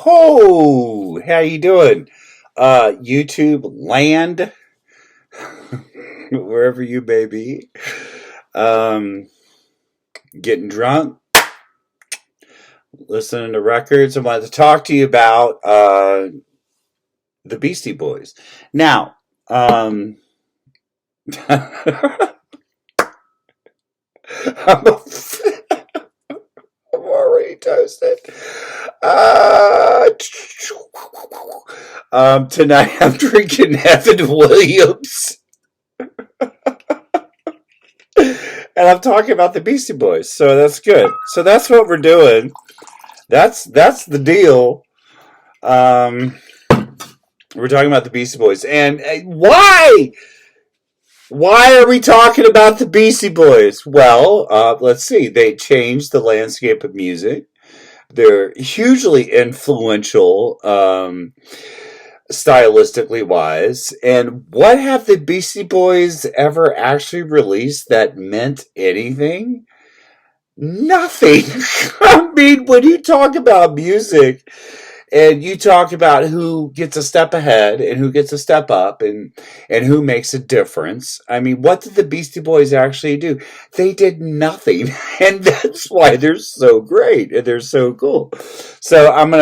Ho! How you doing? YouTube land, wherever you may be. Um, Getting drunk, listening to records. I wanted to talk to you about the Beastie Boys. Now, I'm, I'm already toasted. Uh, Tonight I'm drinking Evan Williams. And I'm talking about the Beastie Boys, so that's good. So that's what we're doing. That's the deal. Um, we're talking about the Beastie Boys, and why? Why are we talking about the Beastie Boys? Well, let's see. They changed the landscape of music. They're hugely influential, stylistically wise. And what have the Beastie Boys ever actually released that meant anything? Nothing. I mean, when you talk about music and you talk about who gets a step ahead and who gets a step up and who makes a difference, I mean, what did the Beastie Boys actually do? They did nothing, and that's why they're so great and they're so cool. So I'm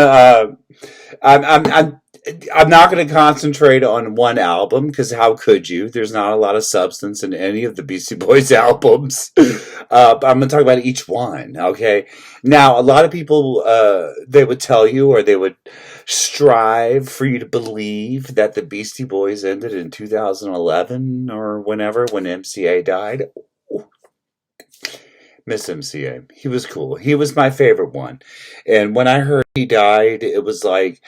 I'm not going to concentrate on one album because how could you? There's not a lot of substance in any of the Beastie Boys albums. But I'm going to talk about each one. Okay. Now, a lot of people they would tell you, or they would strive for you to believe that the Beastie Boys ended in 2011 or whenever, when MCA died. Miss MCA. He was cool. He was my favorite one. And when I heard he died, it was like,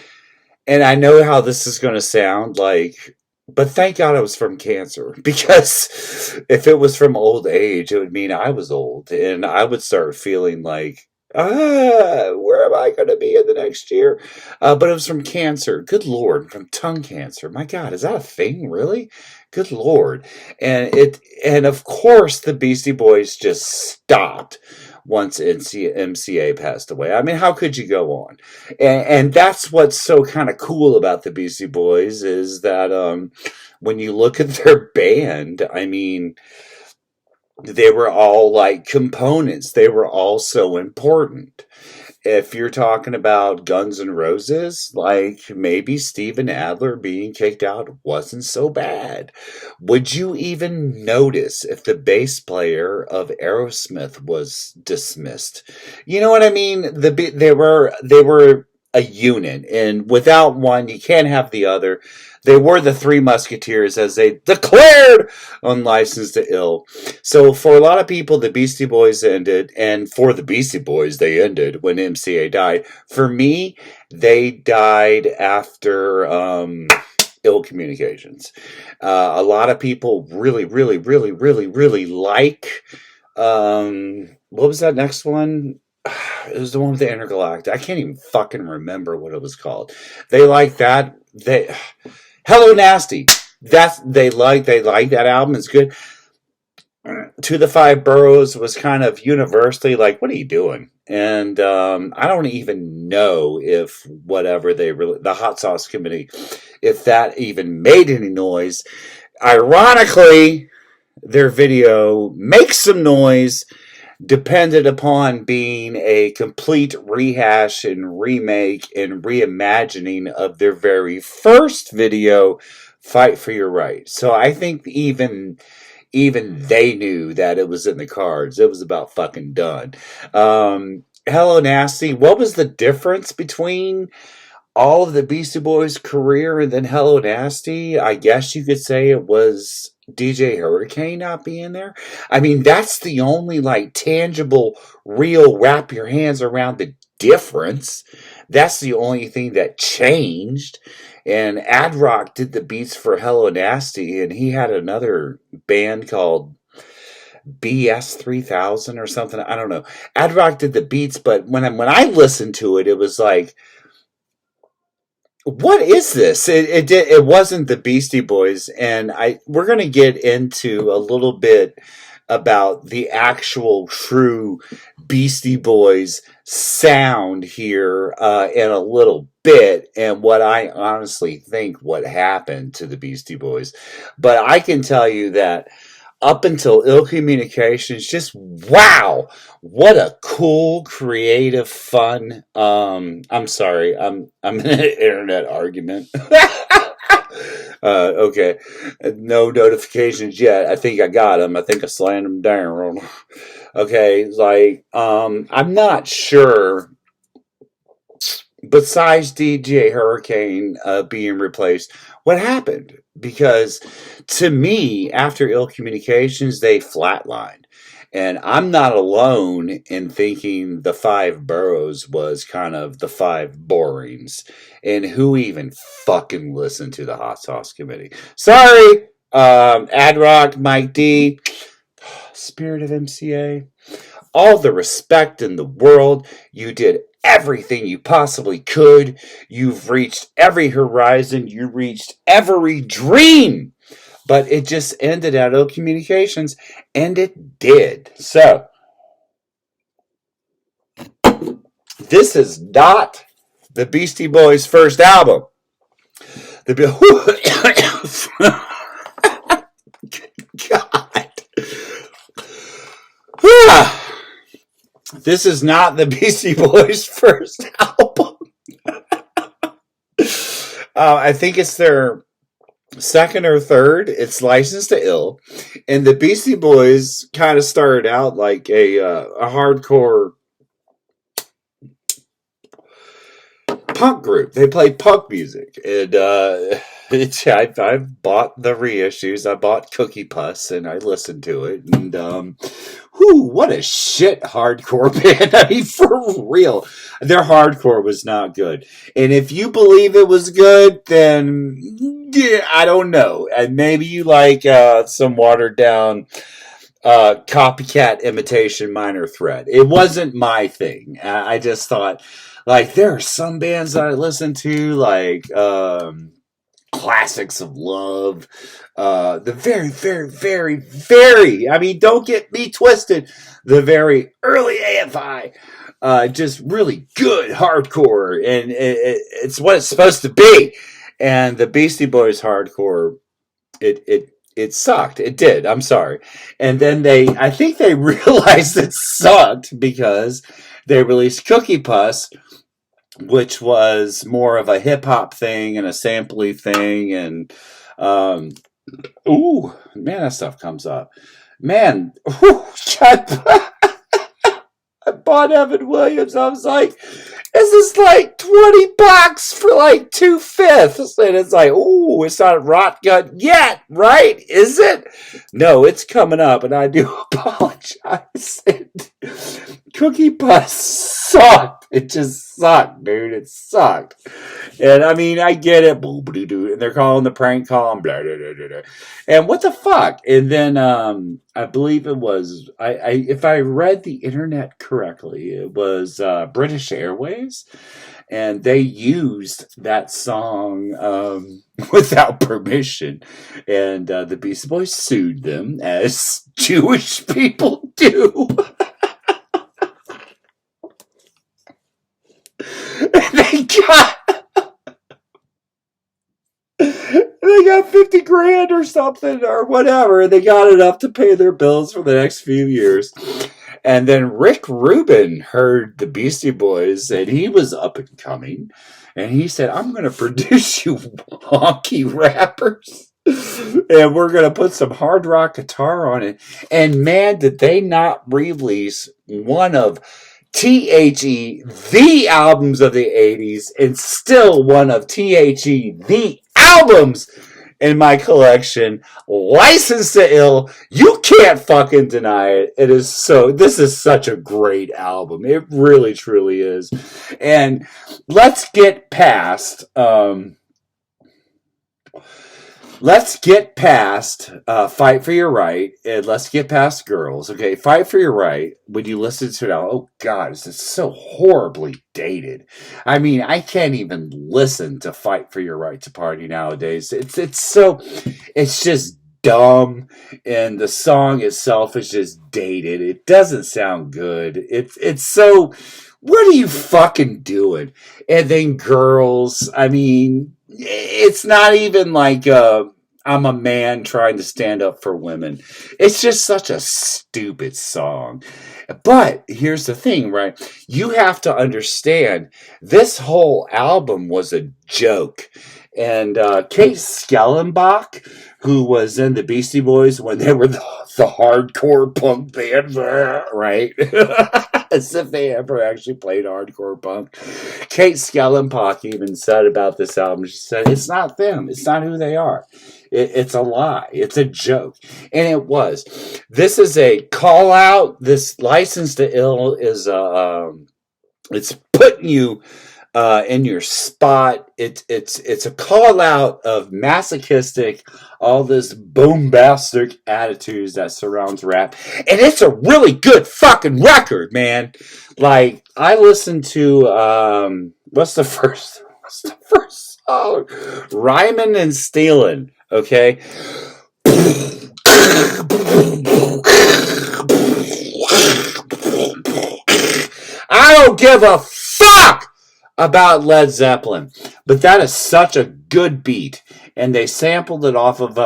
and I know how this is going to sound like, but thank God it was from cancer. Because if it was from old age, it would mean I was old. And I would start feeling like, where am I going to be in the next year? But it was from cancer. Good Lord, from tongue cancer. My God, is that a thing, really? Good Lord. And of course, the Beastie Boys just stopped once MCA passed away. I mean, how could you go on? And that's what's so kind of cool about the Beastie Boys is that when you look at their band, I mean, they were all like components. They were all so important. If you're talking about Guns N' Roses, like maybe Steven Adler being kicked out wasn't so bad. Would you even notice if the bass player of Aerosmith was dismissed? You know what I mean? They were a unit, and without one, you can't have the other. They were the Three Musketeers, as they declared on License to Ill. So for a lot of people, the Beastie Boys ended, and for the Beastie Boys, they ended when MCA died. For me, they died after ill communications. A lot of people really, really, really, really, really like. What was that next one? It was the one with the intergalactic. I can't even fucking remember what it was called. They like that. Hello Nasty. They like that album. It's good. To the Five Boroughs was kind of universally like, what are you doing? And I don't even know if whatever the Hot Sauce Committee, if that even made any noise. Ironically, their video makes some noise, depended upon being a complete rehash and remake and reimagining of their very first video, Fight for Your Right. So I think even they knew that it was in the cards. It was about fucking done. Hello Nasty. What was the difference between all of the Beastie Boys' career and then Hello Nasty? I guess you could say it was DJ Hurricane not being there. I mean, that's the only like tangible, real wrap your hands around the difference. That's the only thing that changed. And Ad Rock did the beats for Hello Nasty, and he had another band called BS 3000 or something. I don't know. Ad Rock did the beats, but when I listened to it, it was like, what is this? It wasn't the Beastie Boys, and we're gonna get into a little bit about the actual true Beastie Boys sound here in a little bit, and what I honestly think what happened to the Beastie Boys. But I can tell you that up until Ill Communications, just wow, what a cool, creative, fun. I'm sorry, I'm in an internet argument. Okay, no notifications yet. I think I got them. I think I slammed them down. Okay, like I'm not sure. Besides DJ Hurricane being replaced, what happened? Because to me, after Ill Communications, they flatlined. And I'm not alone in thinking the five boroughs was kind of the five borings. And who even fucking listened to the Hot Sauce Committee? Sorry, Ad Rock, Mike D, Spirit of MCA, all the respect in the world. You did everything you possibly could. You've reached every horizon. You reached every dream. But it just ended at Ill Communications, and it did. So, this is not the Beastie Boys' first album. The God. This is not the Beastie Boys' first album. I think it's their second or third. It's licensed to Ill, and the Beastie Boys kind of started out like a hardcore punk group. They played punk music, and I've bought the reissues. I bought Cookie Puss, and I listened to it, and what a shit hardcore band. I mean, for real. Their hardcore was not good. And if you believe it was good, then yeah, I don't know. And maybe you like some watered down copycat imitation Minor Threat. It wasn't my thing. I just thought, like, there are some bands that I listen to, like Classics of Love, the very, very, very, very, I mean, don't get me twisted, the very early AFI, just really good hardcore, and it's what it's supposed to be. And the Beastie Boys hardcore, it sucked. It did. I'm sorry. And then I think they realized it sucked because they released Cookie Puss, which was more of a hip hop thing and a sampley thing, and ooh, man, that stuff comes up. Man, I bought Evan Williams. I was like, this is like $20 for like 2/5. And it's like, ooh, it's not rot gut yet, right? Is it? No, it's coming up, and I do apologize. Cookie Puss sucked. It just sucked, dude. It sucked. And I mean, I get it. And they're calling the prank call. Blah, blah, blah, blah. And what the fuck? And then I believe it was, if I read the internet correctly, it was British Airways. And they used that song without permission. And the Beastie Boys sued them, as Jewish people do. They got 50 grand or something or whatever. They got enough to pay their bills for the next few years. And then Rick Rubin heard the Beastie Boys, and he was up and coming. And he said, I'm going to produce you honky rappers. And we're going to put some hard rock guitar on it. And man, did they not release one of THE, the albums of the 80s, and still one of THE, the albums in my collection, Licensed to Ill. You can't fucking deny it. This is such a great album. It really, truly is. And let's get past, Fight for Your Right, and let's get past Girls. Okay, Fight for Your Right, when you listen to it now, oh God, it's so horribly dated. I mean, I can't even listen to Fight for Your Right to Party nowadays. It's just dumb, and the song itself is just dated. It doesn't sound good. It's so. What are you fucking doing? And then girls. I mean, it's not even like I'm a man trying to stand up for women. It's just such a stupid song. But here's the thing, right? You have to understand this whole album was a joke. And Kate Skellenbach, who was in the Beastie Boys when they were the hardcore punk band, right? As if they ever actually played hardcore punk. Kate Skellenbach even said about this album, she said, it's not them. It's not who they are. It's a lie. It's a joke. And it was. This is a call out. This License to Ill is it's putting you in your spot. It's a call out of masochistic, all this bombastic attitudes that surrounds rap, and it's a really good fucking record, man. Like I listened to what's the first song? Rhymin' and Stealin'. Okay. I don't give a fuck about Led Zeppelin, but that is such a good beat, and they sampled it off of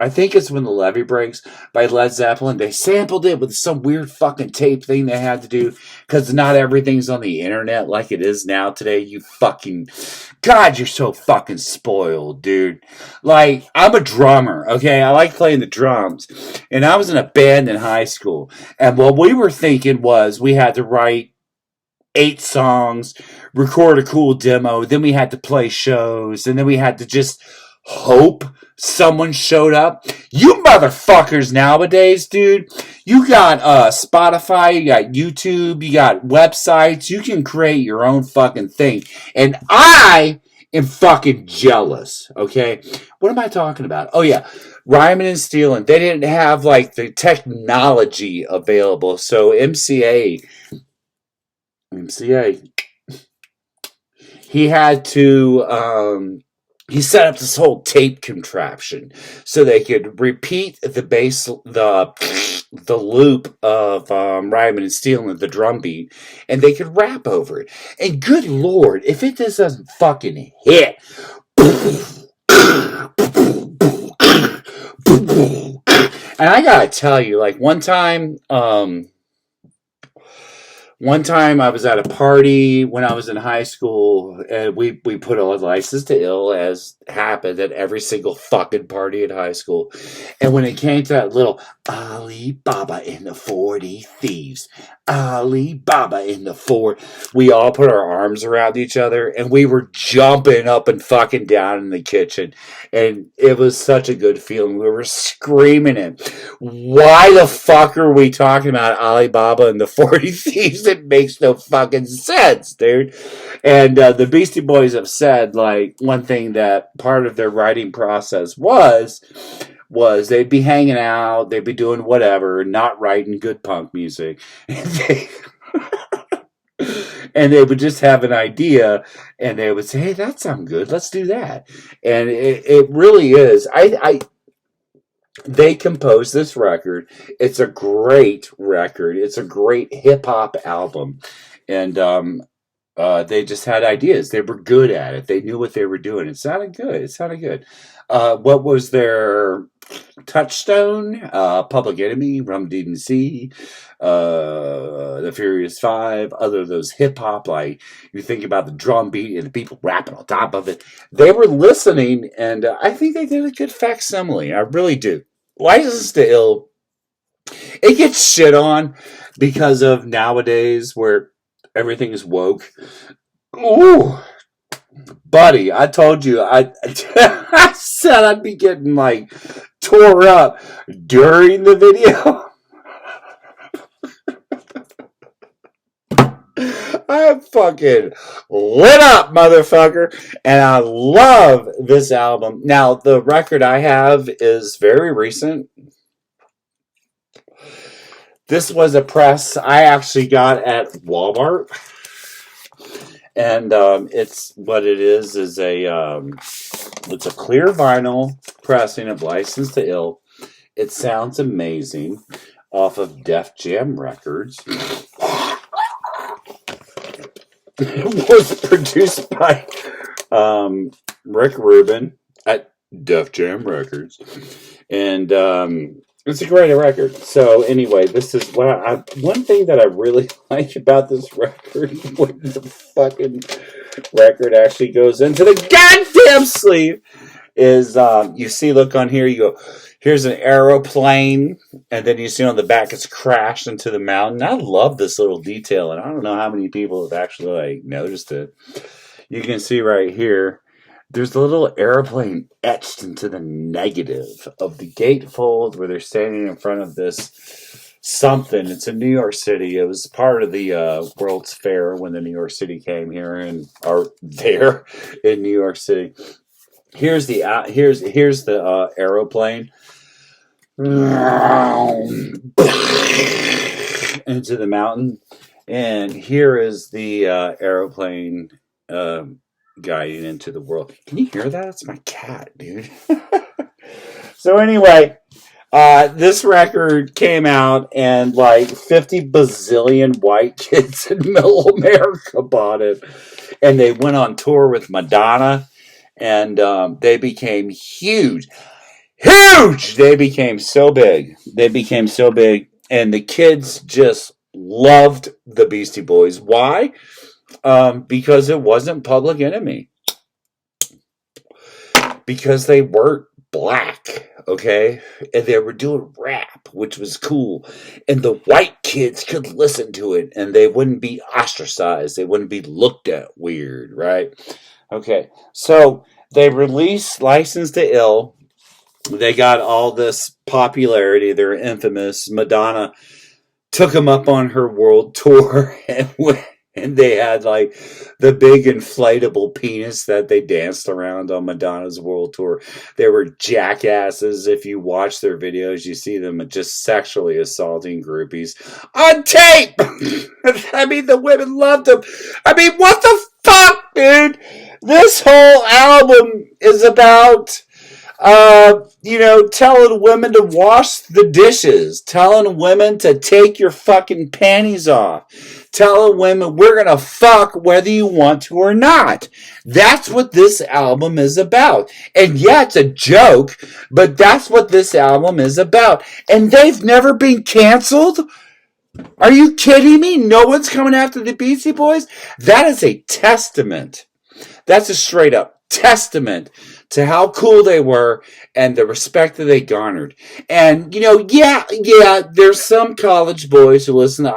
I think it's When the Levee Breaks by Led Zeppelin. They sampled it with some weird fucking tape thing they had to do because not everything's on the internet like it is now today. You fucking God, you're so fucking spoiled, dude. Like, I'm a drummer, okay? I like playing the drums, and I was in a band in high school, and what we were thinking was we had to write 8 songs, record a cool demo, then we had to play shows, and then we had to just hope someone showed up. You motherfuckers nowadays, dude, you got Spotify, you got YouTube, you got websites, you can create your own fucking thing. And I am fucking jealous, okay? What am I talking about? Oh yeah, Ryman and Stealing. They didn't have like the technology available, so MCA, he had to he set up this whole tape contraption so they could repeat the bass, the loop of Ryman and Stealing, the drum beat, and they could rap over it. And good lord, if it just doesn't fucking hit. And I gotta tell you, like one time I was at a party when I was in high school, and we put a License to Ill, as happened at every single fucking party in high school. And when it came to that little Alibaba and the 40 Thieves, Alibaba and the 4, we all put our arms around each other, and we were jumping up and fucking down in the kitchen. And it was such a good feeling. We were screaming it. Why the fuck are we talking about Alibaba and the 40 Thieves? It makes no fucking sense, dude. And the Beastie Boys have said, like, one thing that part of their writing process was they'd be hanging out, they'd be doing whatever, not writing good punk music. And they would just have an idea, and they would say, hey, that sounds good, let's do that. And it really is. They composed this record. It's a great record. It's a great hip-hop album. And they just had ideas. They were good at it. They knew what they were doing. It sounded good. What was their touchstone? Public Enemy, Rum DMC, The Furious Five, other those hip hop, like you think about the drum beat and the people rapping on top of it. They were listening, and I think they did a good facsimile. I really do. License to Ill, it gets shit on because of nowadays where everything is woke. Ooh. Buddy, I told you, I said I'd be getting like tore up during the video. I'm fucking lit up, motherfucker, and I love this album. Now, the record I have is very recent. This was a press I actually got at Walmart. And it's what it is a it's a clear vinyl pressing of License to Ill. It Sounds Amazing off of Def Jam Records. It was produced by Rick Rubin at Def Jam Records. And it's a great record. So anyway, this is what one thing that I really like about this record, when the fucking record actually goes into the goddamn sleeve, is you see, look on here, you go, here's an aeroplane, and then you see on the back it's crashed into the mountain. I love this little detail, and I don't know how many people have actually like noticed it. You can see right here, there's a little airplane etched into the negative of the gatefold where they're standing in front of this something. It's in New York City. It was part of the World's Fair when the New York City came here and are there in New York City. Here's the aeroplane into the mountain, and here is the aeroplane guiding into the world. Can you hear that? It's my cat, dude. So anyway, this record came out, and like 50 bazillion white kids in Middle America bought it, and they went on tour with Madonna, and they became huge. They became so big. And the kids just loved the Beastie Boys. Why? Because it wasn't Public Enemy. Because they weren't black, okay? And they were doing rap, which was cool. And the white kids could listen to it, and they wouldn't be ostracized. They wouldn't be looked at weird, right? Okay, so they released License to Ill. They got all this popularity. They're infamous. Madonna took them up on her world tour, and they had like the big inflatable penis that they danced around on Madonna's world tour. They were jackasses. If you watch their videos, you see them just sexually assaulting groupies on tape. I mean, the women loved them. I mean, what the fuck, dude? This whole album is about telling women to wash the dishes, telling women to take your fucking panties off, telling women we're gonna fuck whether you want to or not. That's what this album is about. And yeah, it's a joke, but that's what this album is about. And they've never been canceled? Are you kidding me? No one's coming after the Beastie Boys? That is a testament. That's a straight up testament to how cool they were and the respect that they garnered. And, there's some college boys who listen to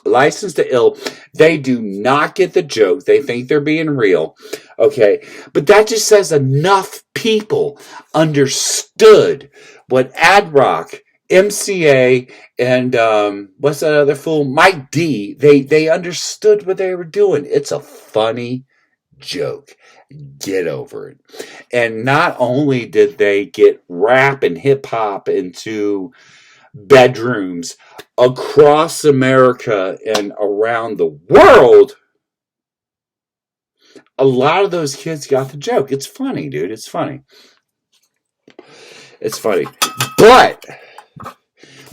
License to Ill. They do not get the joke. They think they're being real. Okay. But that just says enough people understood what Ad Rock, MCA, and what's that other fool? Mike D. They understood what they were doing. It's a funny joke. Get over it. And not only did they get rap and hip hop into bedrooms across America and around the world, a lot of those kids got the joke. It's funny, dude. It's funny. But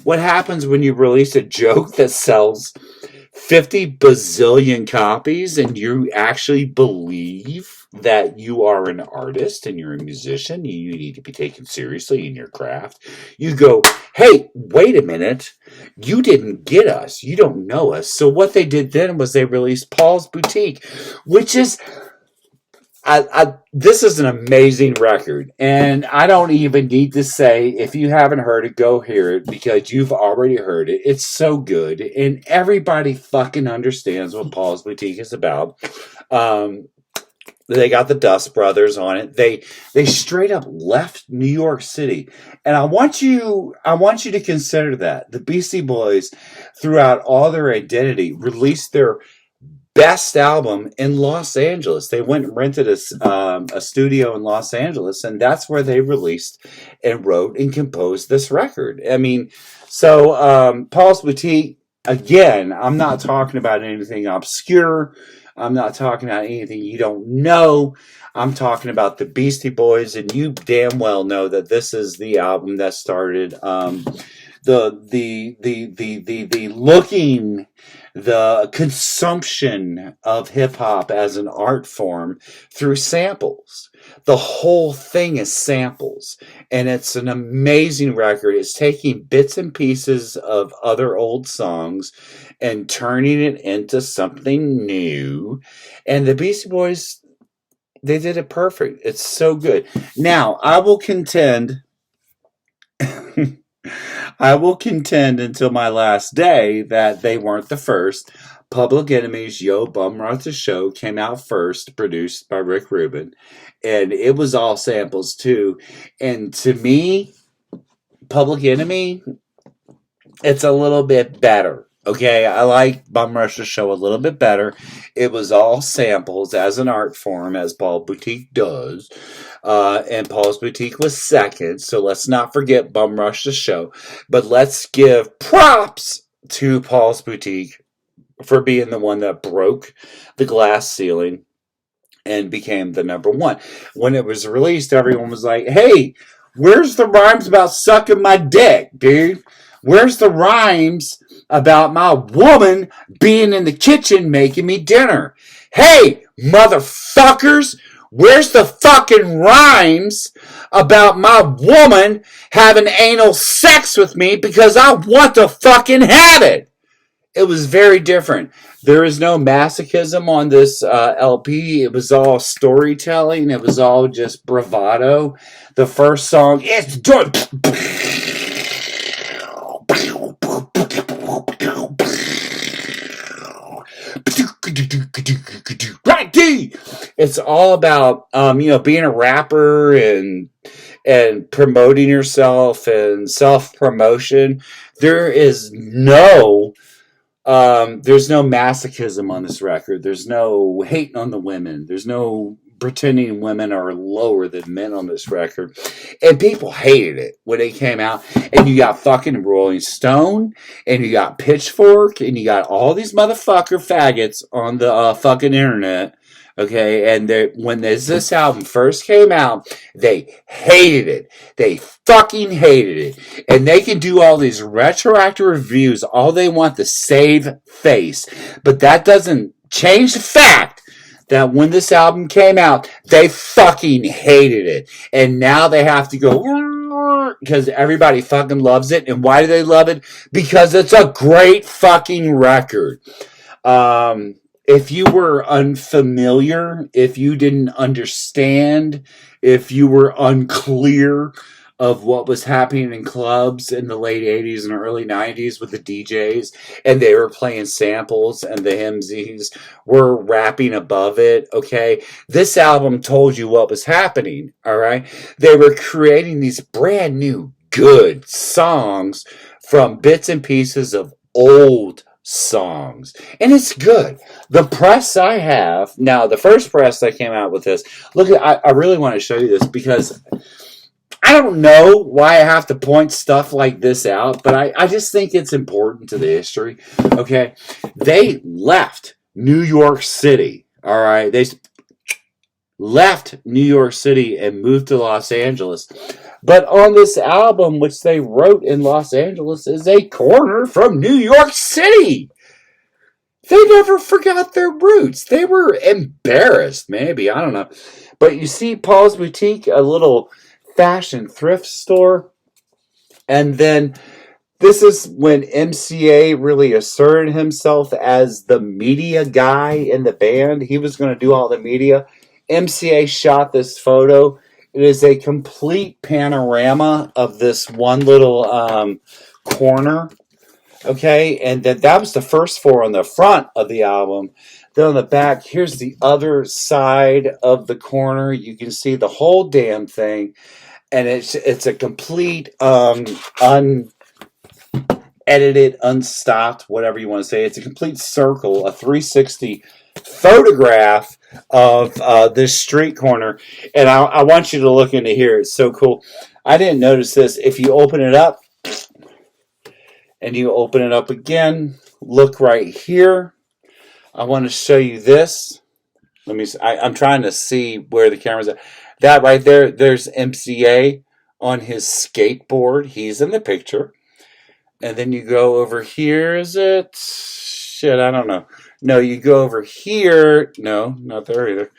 what happens when you release a joke that sells 50 bazillion copies and you actually believe that you are an artist and you're a musician, you need to be taken seriously in your craft? You go, hey, wait a minute. You didn't get us. You don't know us. So what they did then was they released Paul's Boutique, which is... this is an amazing record, and I don't even need to say, if you haven't heard it, go hear it, because you've already heard it. It's so good, and everybody fucking understands what Paul's Boutique is about. They got the Dust Brothers on it. They straight up left New York City, and I want you to consider that the Beastie Boys, throughout all their identity, released their best album in Los Angeles. They went and rented a studio in Los Angeles, and that's where they released and wrote and composed this record. I mean, so Paul's Boutique, again, I'm not talking about anything obscure. I'm not talking about anything you don't know. I'm talking about the Beastie Boys, and you damn well know that this is the album that started the looking, the consumption of hip hop as an art form through samples. The whole thing is samples, and it's an amazing record. It's taking bits and pieces of other old songs and turning it into something new. And the Beastie Boys, they did it perfect. It's so good. Now, I will contend I will contend until my last day that they weren't the first. Public Enemy's Yo Bum Rush the Show came out first, produced by Rick Rubin, and it was all samples too. And to me, Public Enemy, it's a little bit better. Okay, I like Bum Rush the Show a little bit better. It was all samples as an art form, as Paul Boutique does. And Paul's Boutique was second, so let's not forget Bum Rush the Show. But let's give props to Paul's Boutique for being the one that broke the glass ceiling and became the number one. When it was released, everyone was like, hey, where's the rhymes about sucking my dick, dude? Where's the rhymes about my woman being in the kitchen making me dinner? Hey, motherfuckers, where's the fucking rhymes about my woman having anal sex with me because I want to fucking have it? It was very different. There is no masochism on this LP. It was all storytelling. It was all just bravado. The first song, it's done. It's all about being a rapper and promoting yourself and self promotion. There's no masochism on this record. There's no hating on the women. There's no pretending women are lower than men on this record. And people hated it when it came out. And you got fucking Rolling Stone, and you got Pitchfork, and you got all these motherfucker faggots on the fucking internet. Okay, and when this album first came out, they hated it. They fucking hated it. And they can do all these retroactive reviews all they want to save face. But that doesn't change the fact that when this album came out, they fucking hated it. And now they have to go, because everybody fucking loves it. And why do they love it? Because it's a great fucking record. If you were unfamiliar, if you didn't understand, if you were unclear of what was happening in clubs in the late 80s and early 90s with the DJs, and they were playing samples and the MCs were rapping above it, okay? This album told you what was happening, all right? They were creating these brand new good songs from bits and pieces of old songs, and it's good. The press I have now, the first press that came out with this, look at, I really want to show you this because I don't know why I have to point stuff like this out, but I just think it's important to the history. Okay, they left New York City, all right? They left New York City and moved to Los Angeles. But on this album, which they wrote in Los Angeles, is a corner from New York City. They never forgot their roots. They were embarrassed, maybe. I don't know. But you see Paul's Boutique, a little fashion thrift store. And then this is when MCA really asserted himself as the media guy in the band. He was going to do all the media. MCA shot this photo. It is a complete panorama of this one little corner. Okay, and then that was the first four on the front of the album. Then on the back, here's the other side of the corner. You can see the whole damn thing. And it's a complete unedited, unstopped, whatever you want to say. It's a complete circle, a 360 photograph of this street corner. And I want you to look into here. It's so cool. I didn't notice this. If you open it up and you open it up again, look right here. I want to show you this. Let me. I'm trying to see where the camera's at. That right there. There's MCA on his skateboard. He's in the picture. And then you go over here. Is it? Shit, I don't know. No, you go over here. No, not there either.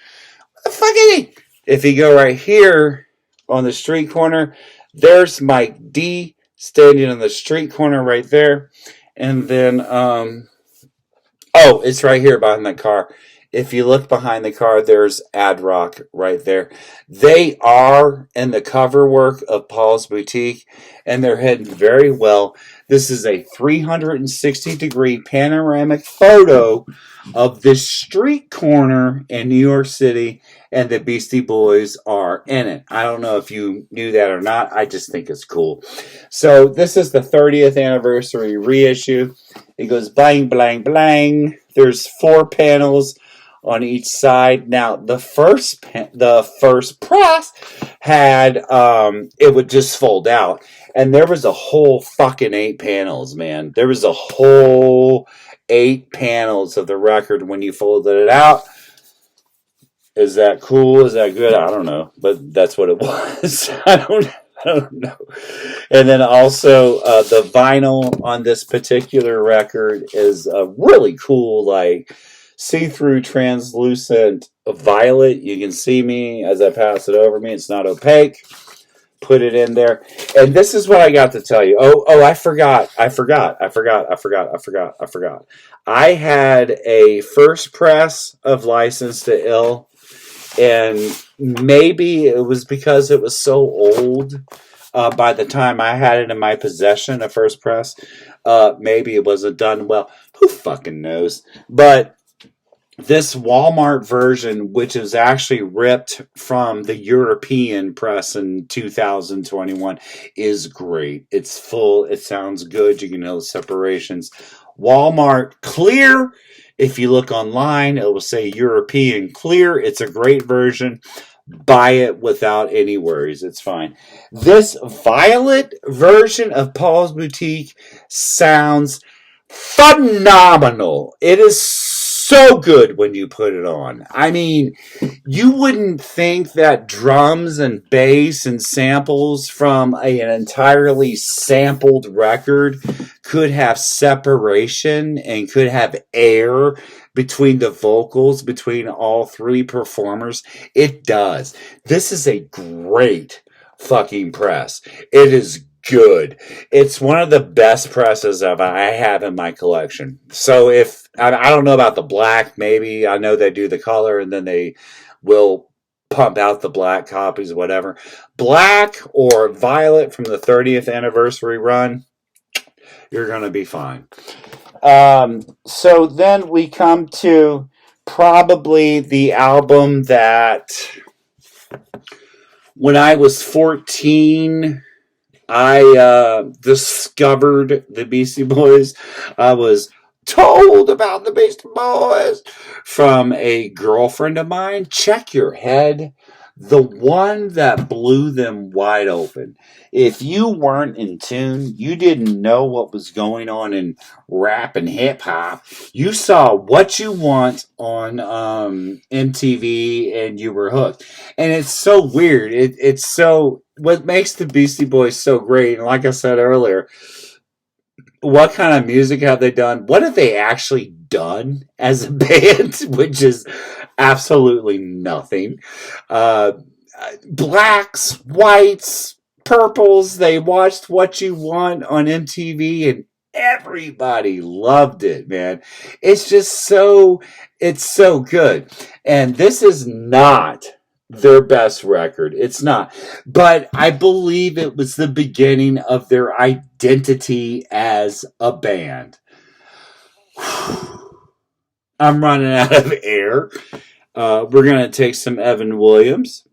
What the fuck is he? If you go right here on the street corner, there's Mike D standing on the street corner right there. And then, oh, it's right here behind the car. If you look behind the car, there's Ad Rock right there. They are in the cover work of Paul's Boutique, and they're heading very well. This is a 360-degree panoramic photo of this street corner in New York City, and the Beastie Boys are in it. I don't know if you knew that or not. I just think it's cool. So this is the 30th anniversary reissue. It goes blang, blang, blang. There's 4 panels on each side. Now, the first press had, it would just fold out. And there was a whole fucking 8 panels, man. There was a whole 8 panels of the record when you folded it out. Is that cool? Is that good? I don't know. But that's what it was. I don't know. And then also the vinyl on this particular record is a really cool, like, see-through translucent violet. You can see me as I pass it over me. It's not opaque. Put it in there. And this is what I got to tell you. Oh, I forgot. I had a first press of License to Ill, and maybe it was because it was so old. By the time I had it in my possession, a first press, maybe it wasn't done well. Who fucking knows? But this Walmart version, which is actually ripped from the European press in 2021, is great. It's full. It sounds good. You can know the separations. Walmart clear. If you look online, it will say European clear. It's a great version. Buy it without any worries. It's fine. This violet version of Paul's Boutique sounds phenomenal. It is so good when you put it on. I mean, you wouldn't think that drums and bass and samples from an entirely sampled record could have separation and could have air between the vocals, between all 3 performers. It does. This is a great fucking press. It is good. It's one of the best presses I have in my collection. So if I don't know about the black, maybe I know they do the color and then they will pump out the black copies, whatever. Black or violet from the 30th anniversary run, you're going to be fine. So then we come to probably the album that when I was 14, I discovered the Beastie Boys. I was told about the Beastie Boys from a girlfriend of mine. Check your head. The one that blew them wide open. If you weren't in tune, you didn't know what was going on in rap and hip hop. You saw What You Want on MTV and you were hooked. And it's so weird. It's so, what makes the Beastie Boys so great, and like I said earlier, what kind of music have they done? What have they actually done as a band? Which is absolutely nothing. Blacks, whites, purples, they watched What You Want on MTV and everybody loved it, man. It's just so, it's so good. And this is not their best record. It's not. But I believe it was the beginning of their identity as a band. I'm running out of air. We're going to take some Evan Williams.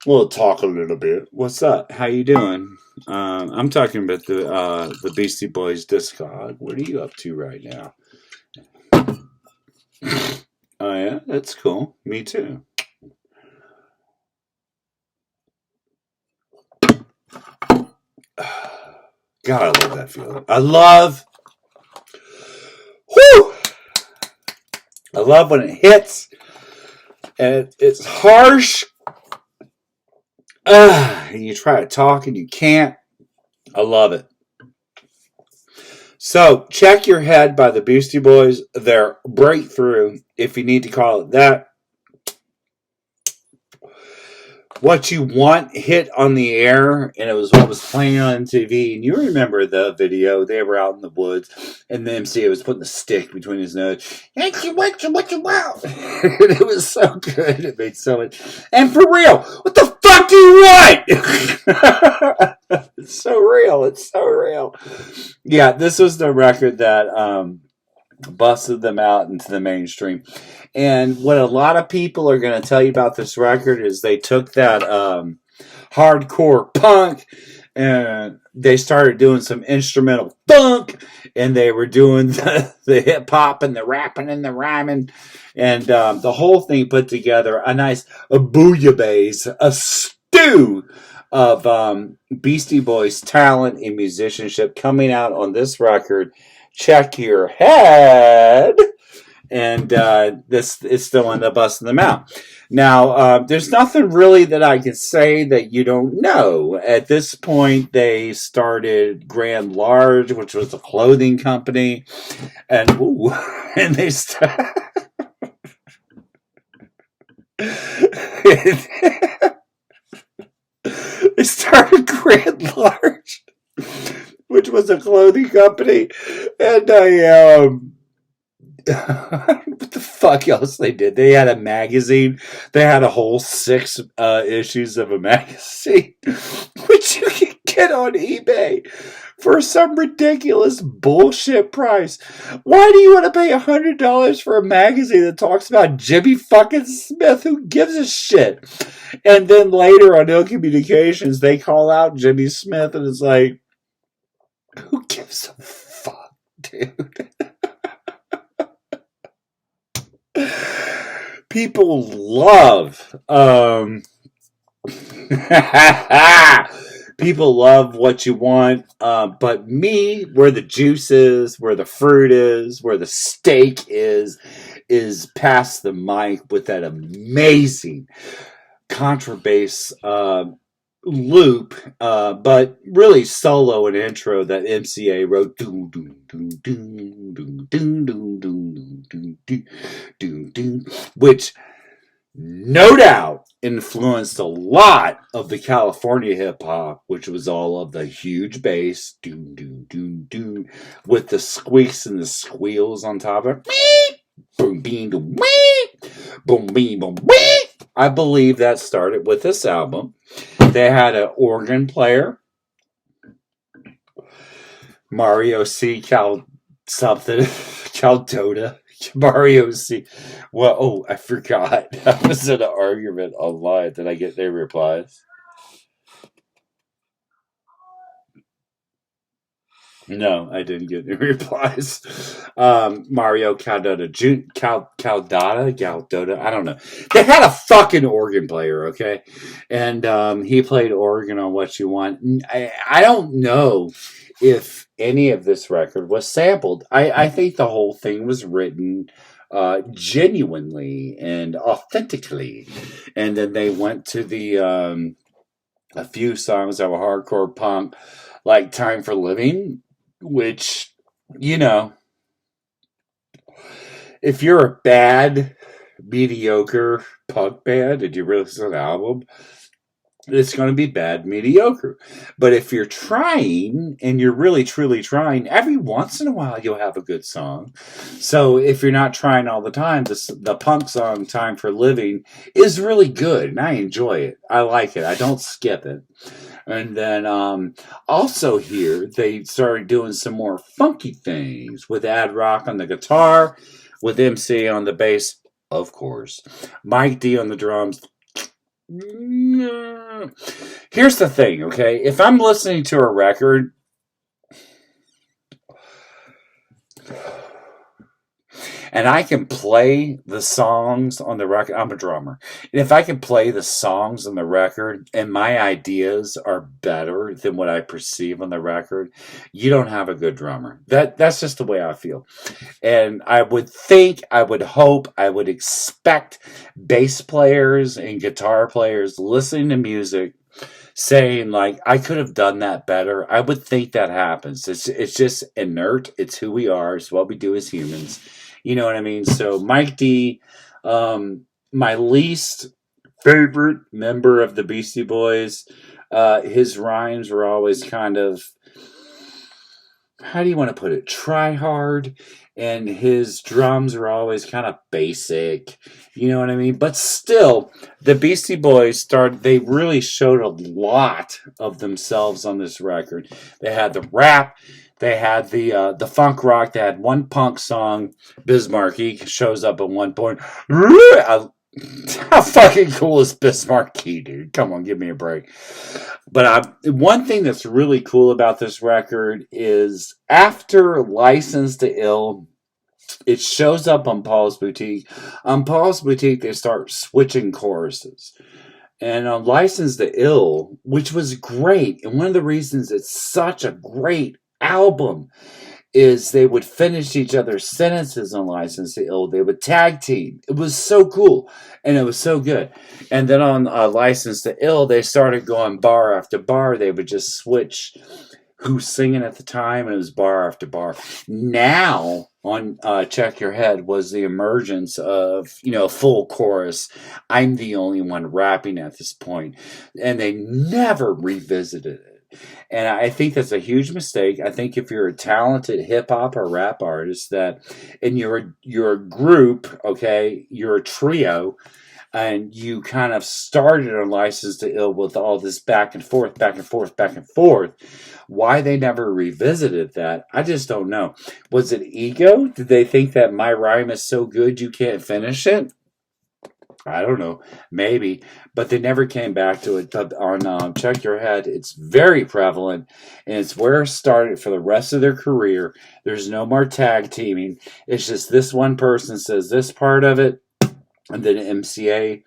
We'll talk a little bit. What's up? How you doing? I'm talking about the Beastie Boys discog. What are you up to right now? Oh yeah, that's cool. Me too. God, I love that feeling. I love. Whoo! I love when it hits and it's harsh. And you try to talk and you can't. I love it. So, Check Your Head by the Beastie Boys, their breakthrough, if you need to call it that. What You Want hit on the air, and it was what was playing on TV. And you remember the video? They were out in the woods, and the MC was putting the stick between his nose. What you want? And it was so good. It made so much. And for real, what the fuck do you want? It's so real. It's so real. Yeah, this was the record that busted them out into the mainstream. And what a lot of people are going to tell you about this record is they took that hardcore punk and they started doing some instrumental funk, and they were doing the hip hop and the rapping and the rhyming, and the whole thing put together a nice bouillabaisse, a stew of Beastie Boys talent and musicianship coming out on this record. Check Your Head. And this is still end up busting them out. Now, there's nothing really that I can say that you don't know. At this point, they started Grand Large, which was a clothing company, and and they they started Grand Large, which was a clothing company, and what the fuck else they did? They had a magazine. They had a whole 6 issues of a magazine, which you can get on eBay for some ridiculous bullshit price. Why do you want to pay $100 for a magazine that talks about Jimmy fucking Smith? Who gives a shit? And then later on Ill Communications, they call out Jimmy Smith, and it's like, who gives a fuck, dude? People love people love What You Want, but me, where the juice is, where the fruit is, where the steak is past the mic with that amazing contrabass loop, but really solo and intro that MCA wrote, which no doubt influenced a lot of the California hip hop, which was all of the huge bass, with the squeaks and the squeals on top of it. Boom, beam, boom, boom, beam, boom, I believe that started with this album. They had an organ player, Mario C. Cal something, Caldota. Mario C. Well, oh, I forgot. I was in an argument online. Did I get any replies? No, I didn't get any replies. Mario Caldota, I don't know. They had a fucking organ player, okay? And he played organ on What You Want. I don't know if any of this record was sampled. I think the whole thing was written genuinely and authentically. And then they went to the a few songs that were hardcore punk, like Time for Living, which, you know, if you're a bad, mediocre punk band and you release an album, it's going to be bad, mediocre. But if you're trying and you're really, truly trying, every once in a while you'll have a good song. So if you're not trying all the time, the punk song Time for Living is really good, and I enjoy it. I like it. I don't skip it. And then also here, they started doing some more funky things with Ad Rock on the guitar, with MC on the bass, of course, Mike D on the drums. Here's the thing, okay? If I'm listening to a record, and I can play the songs on the record. I'm a drummer. And if I can play the songs on the record and my ideas are better than what I perceive on the record, you don't have a good drummer. That's just the way I feel. And I would think, I would hope, I would expect bass players and guitar players listening to music saying like I could have done that better. I would think that happens. It's just inert. It's who we are. It's what we do as humans. You know what I mean? So Mike D, my least favorite member of the Beastie Boys, his rhymes were always kind of, how do you want to put it, try hard, and his drums were always kind of basic, you know what I mean? But still, the Beastie Boys they really showed a lot of themselves on this record. They had the rap, they had the funk rock, they had one punk song, Bismarck. He shows up at one point. How fucking cool is Bismarck, dude? Come on, give me a break. But one thing that's really cool about this record is after License to Ill, it shows up on Paul's Boutique. On Paul's Boutique, they start switching choruses. And on License to Ill, which was great, and one of the reasons it's such a great album is they would finish each other's sentences on License to Ill. They would tag team. It was so cool, and it was so good. And then on License to Ill, they started going bar after bar. They would just switch who's singing at the time, and it was bar after bar. Now, on Check Your Head was the emergence of, full chorus. I'm the only one rapping at this point. And they never revisited it. And I think that's a huge mistake. I think if you're a talented hip hop or rap artist and you're a group, okay, you're a trio, and you kind of started on License to Ill with all this back and forth, back and forth, back and forth. Why they never revisited that, I just don't know. Was it ego? Did they think that my rhyme is so good you can't finish it? I don't know, maybe, but they never came back to it. On Check Your Head, it's very prevalent, and it's where it started for the rest of their career. There's no more tag teaming. It's just this one person says this part of it, and then MCA,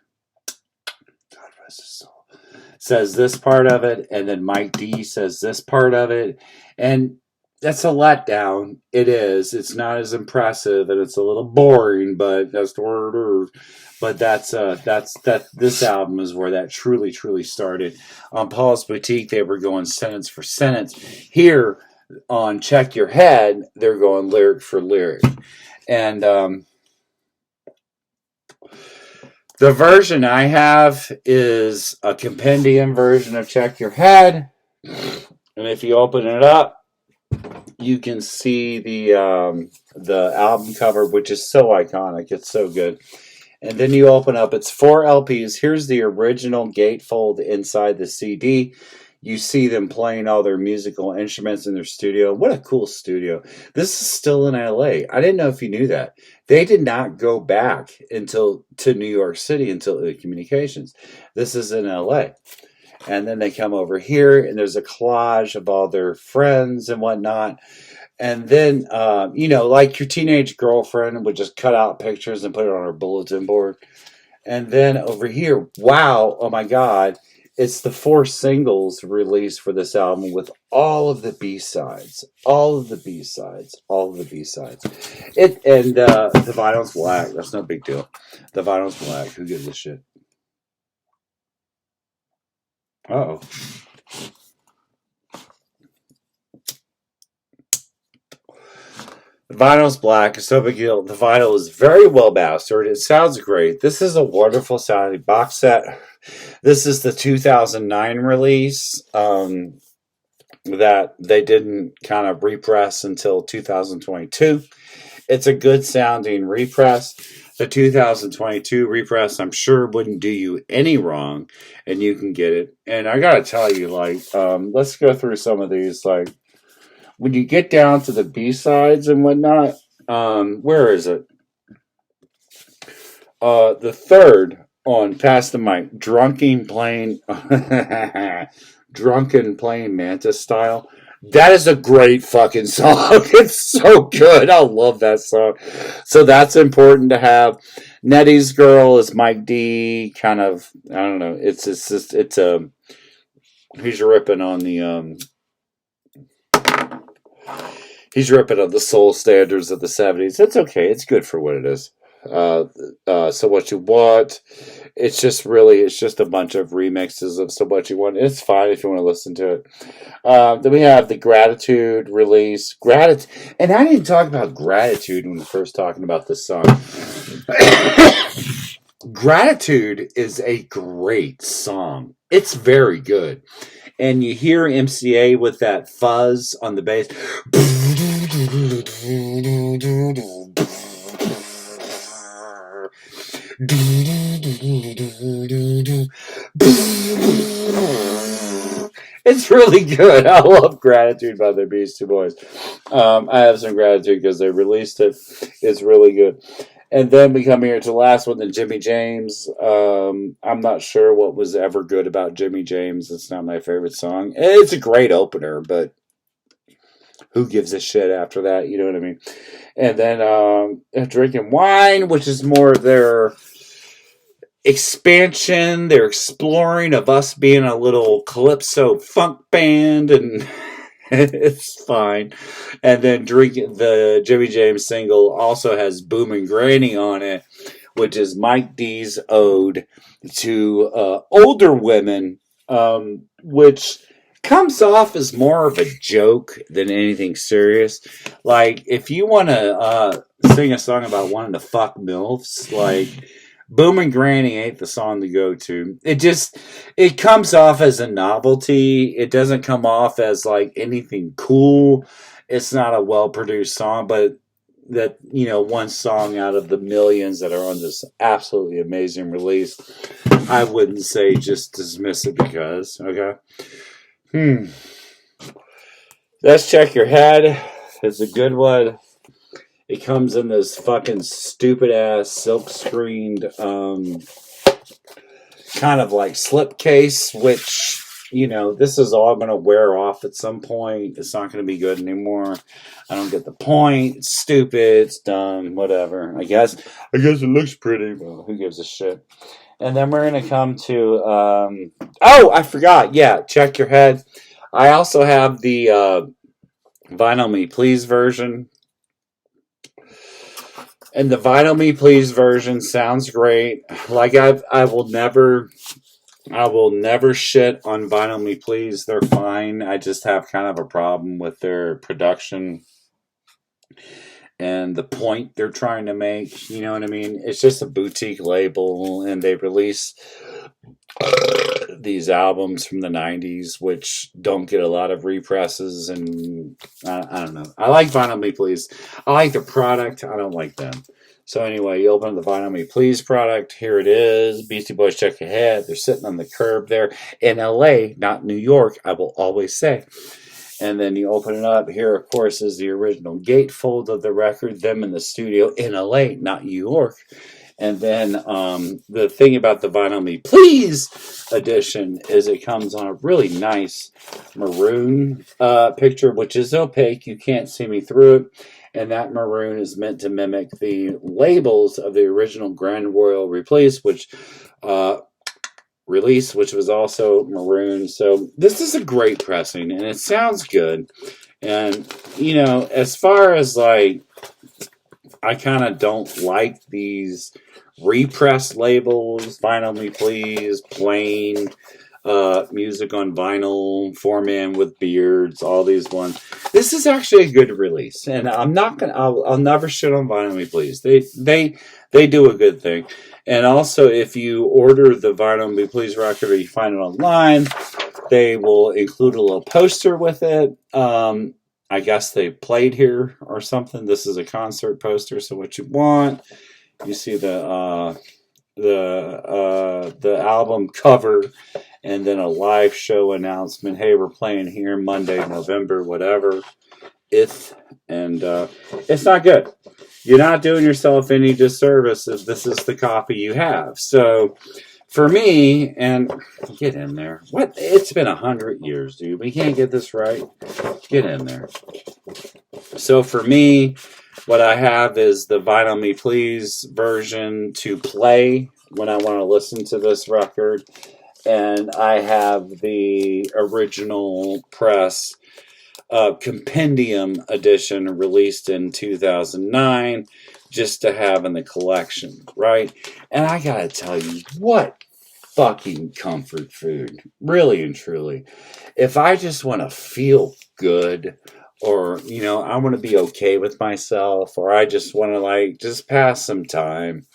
God rest his soul, says this part of it, and then Mike D says this part of it, and that's a letdown. It is. It's not as impressive, and it's a little boring, but that's the word it is. But that's this album is where that truly started. On Paul's Boutique, they were going sentence for sentence. Here on Check Your Head, they're going lyric for lyric. And the version I have is a compendium version of Check Your Head. And if you open it up, you can see the album cover, which is so iconic. It's so good. And then you open up, it's 4 LPs. Here's the original gatefold inside the CD. You see them playing all their musical instruments in their studio. What a cool studio. This is still in LA. I didn't know if you knew that. They did not go back to New York City until Communications. This is in LA. And then they come over here, and there's a collage of all their friends and whatnot. And then, like your teenage girlfriend would just cut out pictures and put it on her bulletin board. And then over here, wow, oh my God, it's the 4 singles released for this album with all of the B-sides. All of the B-sides. All of the B-sides. The vinyl's black. That's no big deal. The vinyl's black. Who gives a shit? Uh-oh. The vinyl's black. It's no big deal. The vinyl is very well mastered. It sounds great. This is a wonderful sounding box set. This is the 2009 release that they didn't kind of repress until 2022. It's a good sounding repress. The 2022 repress, I'm sure, wouldn't do you any wrong, and you can get it. And I gotta tell you, let's go through some of these. Like, when you get down to the B-sides and whatnot, where is it? The third on Pass the Mic, Drunken Playing Mantis Style. That is a great fucking song. It's so good. I love that song. So that's important to have. Nettie's Girl is Mike D. Kind of, I don't know. It's just it's a he's ripping on the he's ripping on the soul standards of the 70s. It's okay. It's good for what it is. So What You Want. It's just a bunch of remixes of So What You Want. It's fine if you want to listen to it. Then we have the Gratitude release. Gratitude, and I didn't talk about Gratitude when we first talking about this song. Gratitude is a great song. It's very good. And you hear MCA with that fuzz on the bass. It's really good. I love Gratitude by the Beastie Boys. I have some gratitude because they released it. It's really good. And then we come here to the last one, the Jimmy James. I'm not sure what was ever good about Jimmy James. It's not my favorite song. It's a great opener, but who gives a shit after that? You know what I mean? And then Drinking Wine, which is more of their expansion, their exploring of us being a little calypso funk band, and it's fine. And then the Jimmy James single also has Boomin' Granny on it, which is Mike D's ode to older women, which comes off as more of a joke than anything serious. Like, if you want to sing a song about wanting to fuck MILFs, like, Boomin' Granny ain't the song to go to. It comes off as a novelty. It doesn't come off as like anything cool. It's not a well-produced song, but that, one song out of the millions that are on this absolutely amazing release, I wouldn't say just dismiss it because, okay? Let's Check Your Head. It's a good one. It comes in this fucking stupid ass silk screened kind of like slipcase, which, this is all going to wear off at some point. It's not going to be good anymore. I don't get the point. It's stupid. It's dumb. Whatever. I guess it looks pretty. Well, who gives a shit? And then we're going to come to, oh, I forgot. Yeah, Check Your Head. I also have the Vinyl Me Please version. And the Vinyl Me Please version sounds great. Like I will never shit on Vinyl Me Please. They're fine. I just have kind of a problem with their production and the point they're trying to make. You know what I mean? It's just a boutique label, and they release these albums from the 90s which don't get a lot of represses, and I don't know. I like Vinyl Me Please. I like the product. I don't like them. So anyway, you open the Vinyl Me Please product. Here it is. Beastie Boys, Check Your Head. They're sitting on the curb there in LA, not New York, I will always say. And then you open it up. Here, of course, is the original gatefold of the record. Them in the studio in LA, not New York. And then the thing about the Vinyl Me Please edition is it comes on a really nice maroon picture, which is opaque. You can't see me through it. And that maroon is meant to mimic the labels of the original Grand Royal release, which was also maroon. So this is a great pressing, and it sounds good. And, as far as like, I kind of don't like these repressed labels, Vinyl Me Please, plain, music on vinyl, 4-man with beards, all these ones. This is actually a good release, and I'll never shit on Vinyl Me Please. They do a good thing. And also, if you order the Vinyl Me Please record or you find it online, they will include a little poster with it. I guess they played here or something. This is a concert poster. So what you want, you see the album cover, and then a live show announcement. Hey, we're playing here Monday, November, whatever. It's not good. You're not doing yourself any disservice if this is the copy you have. So For me, and get in there. What? It's been 100 years, dude. We can't get this right. Get in there. So for me, what I have is the Vinyl Me Please version to play when I want to listen to this record. And I have the original press compendium edition released in 2009 just to have in the collection, right? And I gotta tell you, what fucking comfort food, really and truly. If I just want to feel good, or I want to be okay with myself, or I just want to just pass some time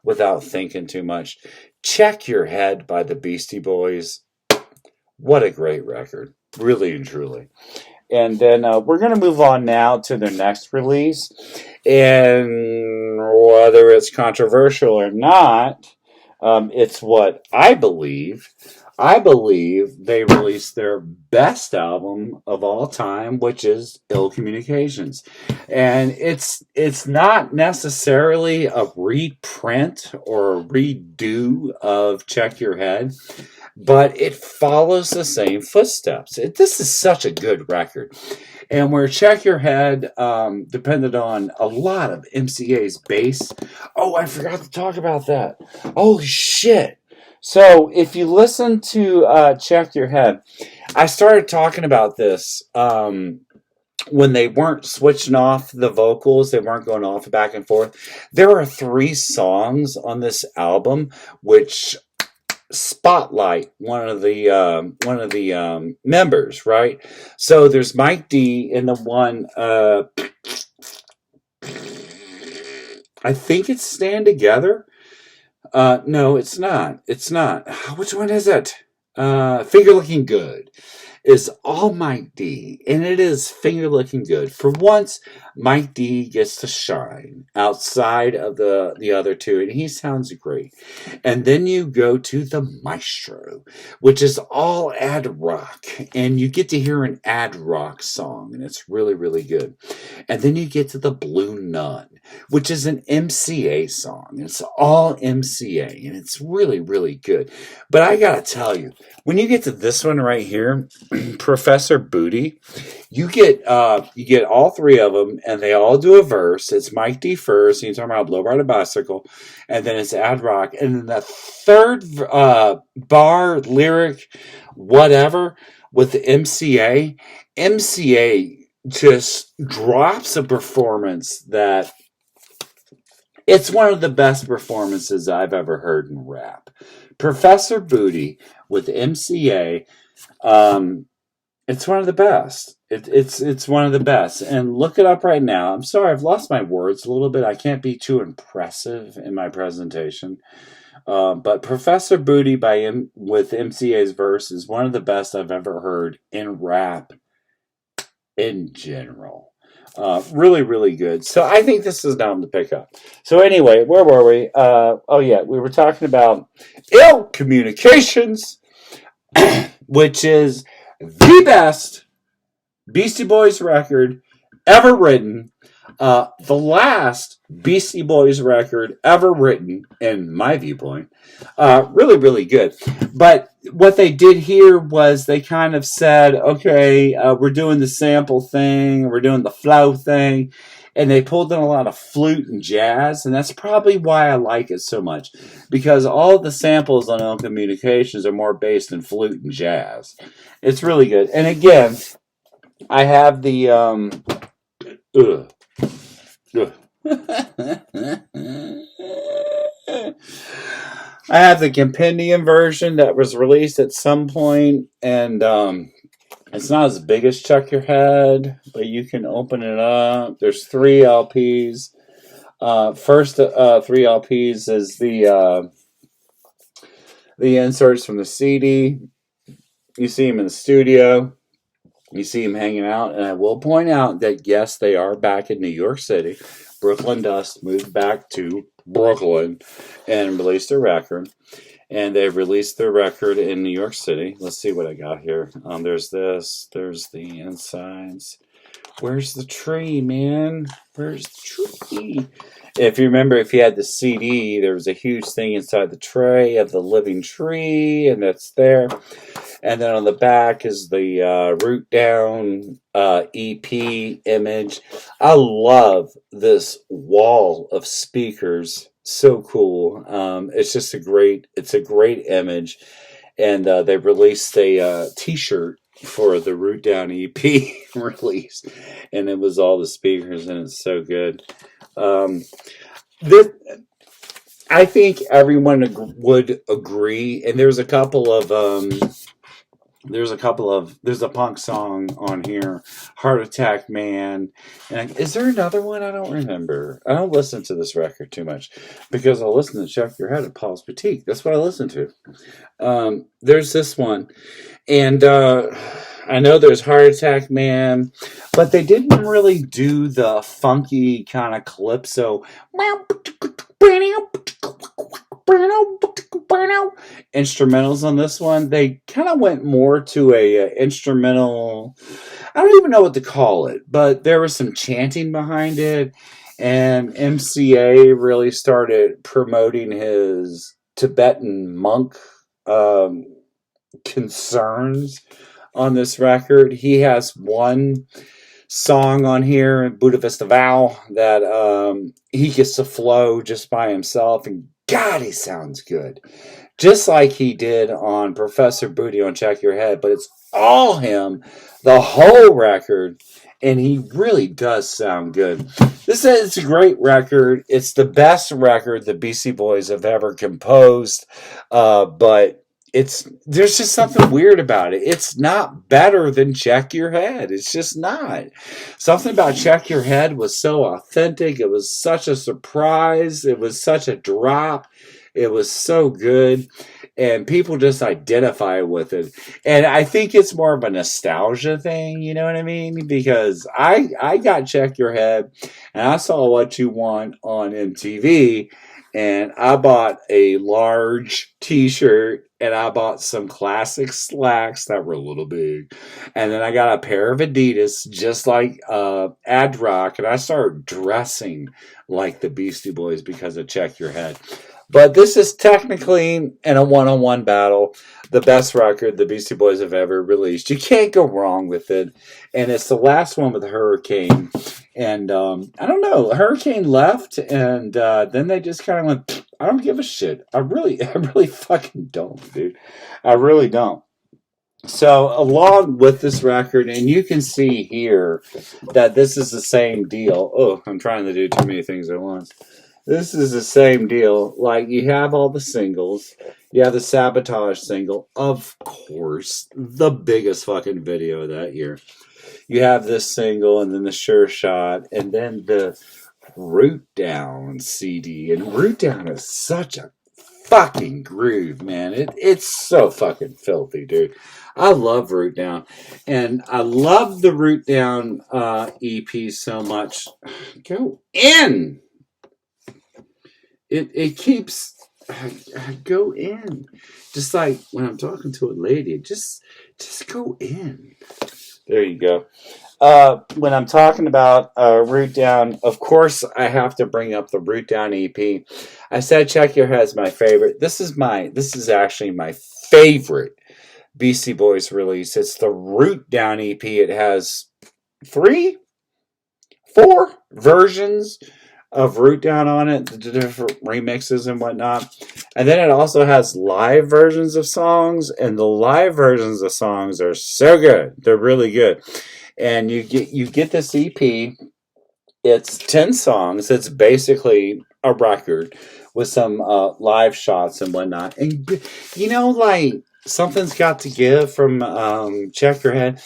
without thinking too much, Check Your Head by the Beastie Boys. What a great record, really and truly. And then we're going to move on now to their next release. And whether it's controversial or not, it's what I believe. I believe they released their best album of all time, which is Ill Communications. And it's not necessarily a reprint or a redo of Check Your Head, but it follows the same footsteps. This is such a good record. And where Check Your Head depended on a lot of MCA's bass. Oh, I forgot to talk about that. Holy shit. So if you listen to Check Your Head, I started talking about this when they weren't switching off the vocals, they weren't going off back and forth. There are 3 songs on this album which spotlight one of the members, right? So there's Mike D in the one. I think it's Stand Together. No, it's not. It's not. Which one is it? Finger Looking Good is all Mike D, and it is finger looking good. For once, Mike D gets to shine outside of the other 2, and he sounds great. And then you go to the Maestro, which is all ad rock, and you get to hear an ad rock song, and it's really, really good. And then you get to the Blue Nun, which is an MCA song. It's all MCA, and it's really, really good. But I gotta tell you, when you get to this one right here, Professor Booty, you get all 3 of them, and they all do a verse. It's Mike D first, and you're talking about Blow Ride a Bicycle, and then it's ad rock, and then the third bar, lyric, whatever, with the MCA just drops a performance that it's one of the best performances I've ever heard in rap. Professor Booty with MCA, it's one of the best. It's one of the best. And look it up right now. I'm sorry, I've lost my words a little bit. I can't be too impressive in my presentation. But Professor Booty with MCA's verse is one of the best I've ever heard in rap in general. Really, really good. So I think this is down to pick up. So anyway, where were we? We were talking about Ill Communications, which is the best Beastie Boys record ever written. The last Beastie Boys record ever written, in my viewpoint. Really, really good. But what they did here was they kind of said, okay, we're doing the sample thing, we're doing the flow thing, and they pulled in a lot of flute and jazz, and that's probably why I like it so much, because all the samples on Ill Communications are more based in flute and jazz. It's really good. And again, I have the I have the compendium version that was released at some point, and it's not as big as Check Your Head, but you can open it up. There's 3 LPs. First 3 LPs is the inserts from the CD. You see them in the studio. You see them hanging out. And I will point out that, yes, they are back in New York City. Brooklyn Dust moved back to Brooklyn and released a record. And they've released their record in New York City. Let's see what I got here. There's this. There's the insides. Where's the tree, man? Where's the tree? If you remember, if you had the CD, there was a huge thing inside the tray of the living tree, and that's there. And then on the back is the Root Down EP image. I love this wall of speakers. So cool. It's a great image. And they released a T-shirt for the Root Down EP release, and it was all the speakers, and it's so good. Um, this, I think everyone would agree, and there's a punk song on here, Heart Attack Man. And is there another one? I don't remember. I don't listen to this record too much because I listen to Check Your Head at Paul's Boutique. That's what I listen to. There's this one. And I know there's Heart Attack Man, but they didn't really do the funky kind of calypso instrumentals on this one. They kind of went more to a instrumental. I don't even know what to call it, but there was some chanting behind it, and MCA really started promoting his Tibetan monk um, concerns on this record. He has one song on here, Buddha Vista Vow, that he gets to flow just by himself, and God, he sounds good. Just like he did on Professor Booty on Check Your Head, but it's all him, the whole record, and he really does sound good. It's a great record. It's the best record the Beastie Boys have ever composed, but there's just something weird about it. It's not better than Check Your Head. It's just not. Something about Check Your Head was so authentic. It was such a surprise. It was such a drop. It was so good, and people just identify with it. And I think it's more of a nostalgia thing, you know what I mean? Because I got Check Your Head, and I saw What You Want on MTV, and I bought a large t-shirt, and I bought some classic slacks that were a little big. And then I got a pair of Adidas, just like Ad Rock, and I started dressing like the Beastie Boys because of Check Your Head. But this is technically, in a one-on-one battle, the best record the Beastie Boys have ever released. You can't go wrong with it. And it's the last one with Hurricane. And I don't know, Hurricane left, and then they just kind of went, I don't give a shit. I really fucking don't, dude. I really don't. So along with this record, and you can see here that this is the same deal. Oh, I'm trying to do too many things at once. This is the same deal. Like, you have all the singles. You have the Sabotage single. Of course, the biggest fucking video that year. You have this single, and then the Sure Shot, and then the Root Down CD. And Root Down is such a fucking groove, man. It's so fucking filthy, dude. I love Root Down. And I love the Root Down EP so much. Go in! It keeps go in, just like when I'm talking to a lady. Just go in. There you go. When I'm talking about Root Down, of course I have to bring up the Root Down EP. I said Check Your Head is my favorite. This is actually my favorite Beastie Boys release. It's the Root Down EP. It has 4 versions of Root Down on it, the different remixes and whatnot. And then it also has live versions of songs, and the live versions of songs are so good. They're really good. And you get this EP. It's 10 songs. It's basically a record with some live shots and whatnot. And like Something's Got to Give from Check Your Head.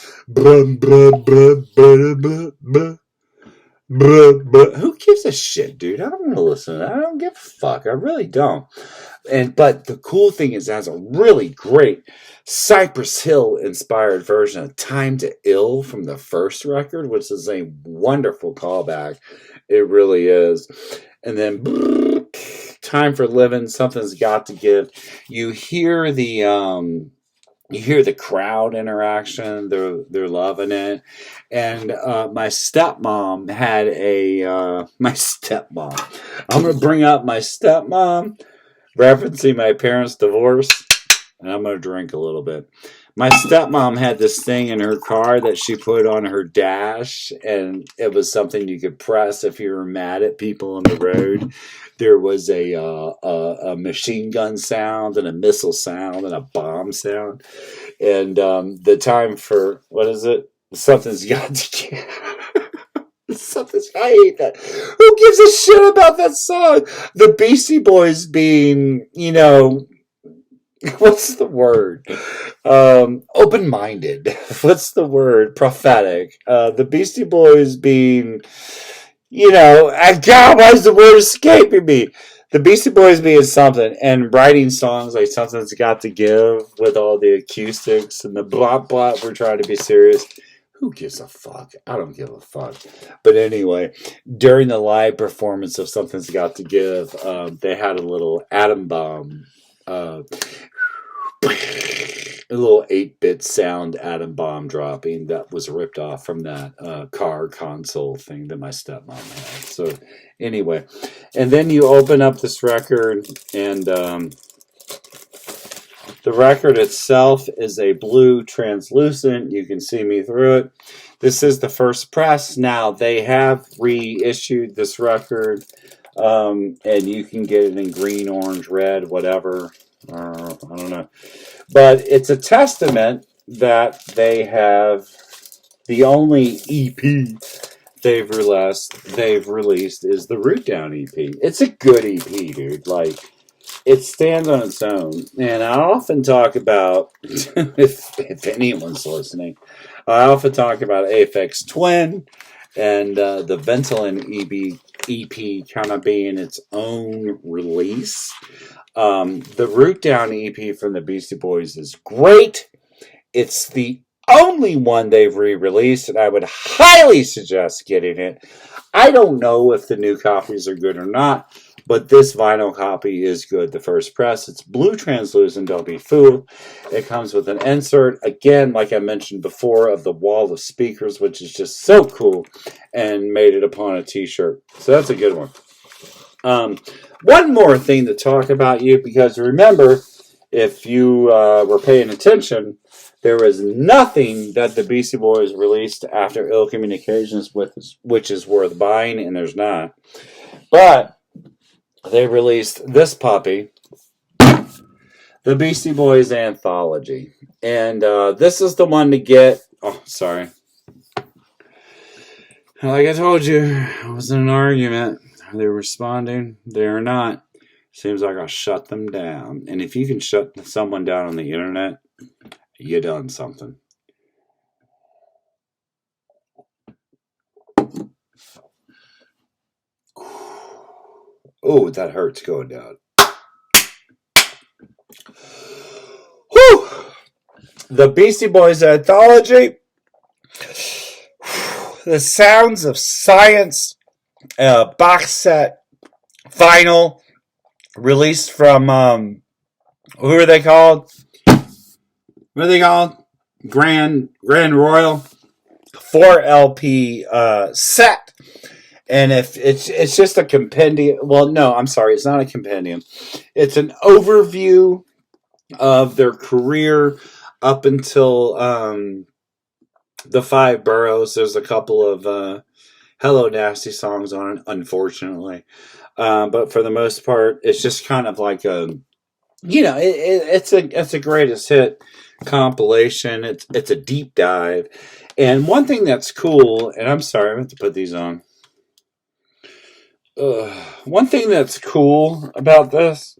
But who gives a shit, dude? I don't want to listen to that. I don't give a fuck. I really don't. But the cool thing is, it has a really great Cypress Hill inspired version of Time to Ill from the first record, which is a wonderful callback. It really is. And then Time for Living, Something's Got to Give. You hear the You hear the crowd interaction. They're loving it. And my stepmom had a my stepmom. I'm gonna bring up my stepmom, referencing my parents' divorce, and I'm gonna drink a little bit. My stepmom had this thing in her car that she put on her dash, and it was something you could press if you were mad at people on the road. There was a machine gun sound and a missile sound and a bomb sound, and the time for what is it? Something's got to give. Something's. I hate that. Who gives a shit about that song? The Beastie Boys being, what's the word? Open-minded. What's the word? Prophetic. The Beastie Boys being, God, why is the word escaping me? The Beastie Boys being something and writing songs like Something's Got to Give with all the acoustics and the blah blah. We're trying to be serious. Who gives a fuck? I don't give a fuck. But anyway, during the live performance of Something's Got to Give, they had a little atom bomb. A little 8-bit sound atom bomb dropping that was ripped off from that car console thing that my stepmom had. So anyway, and then you open up this record, and the record itself is a blue translucent. You can see me through it. This is the first press. Now they have reissued this record, and you can get it in green, orange, red, whatever. I don't know. But it's a testament that they have the only EP they've released is the Root Down EP. It's a good EP, dude. Like, it stands on its own. And I often talk about, if anyone's listening, I often talk about Aphex Twin and the Ventolin EP kind of being its own release. The Root Down EP from the Beastie Boys is great. It's the only one they've re-released, and I would highly suggest getting it. I don't know if the new copies are good or not, but this vinyl copy is good. The first press, it's blue translucent, don't be fooled. It comes with an insert, again, like I mentioned before, of the wall of speakers, which is just so cool, and made it upon a t-shirt. So that's a good one. One more thing to talk about you, because remember, if you were paying attention, there was nothing that the Beastie Boys released after Ill Communications, which is worth buying, and there's not. But they released this puppy, the Beastie Boys Anthology. And this is the one to get. Oh, sorry. Like I told you, it was an argument. Are they responding? They are not. Seems like I shut them down. And if you can shut someone down on the internet, you done something. Oh, that hurts going down. Whew! The Beastie Boys Anthology. The Sounds of Science box set vinyl released from who are they called? What are they called? Grand Royal 4 LP set. And if it's just a compendium. Well, no, I'm sorry, it's not a compendium. It's an overview of their career up until the 5 boroughs. There's a couple of Hello Nasty songs on it, unfortunately. But for the most part, it's just kind of like it's a greatest hit compilation. It's a deep dive. And one thing that's cool, and I'm sorry, I have to put these on. One thing that's cool about this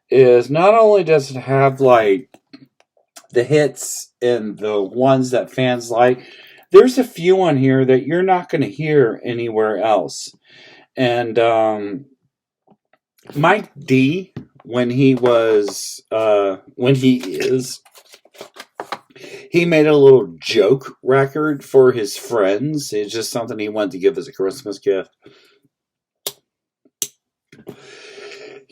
is not only does it have like the hits and the ones that fans like, there's a few on here that you're not going to hear anywhere else. And Mike D, when he made a little joke record for his friends. It's just something he wanted to give as a Christmas gift.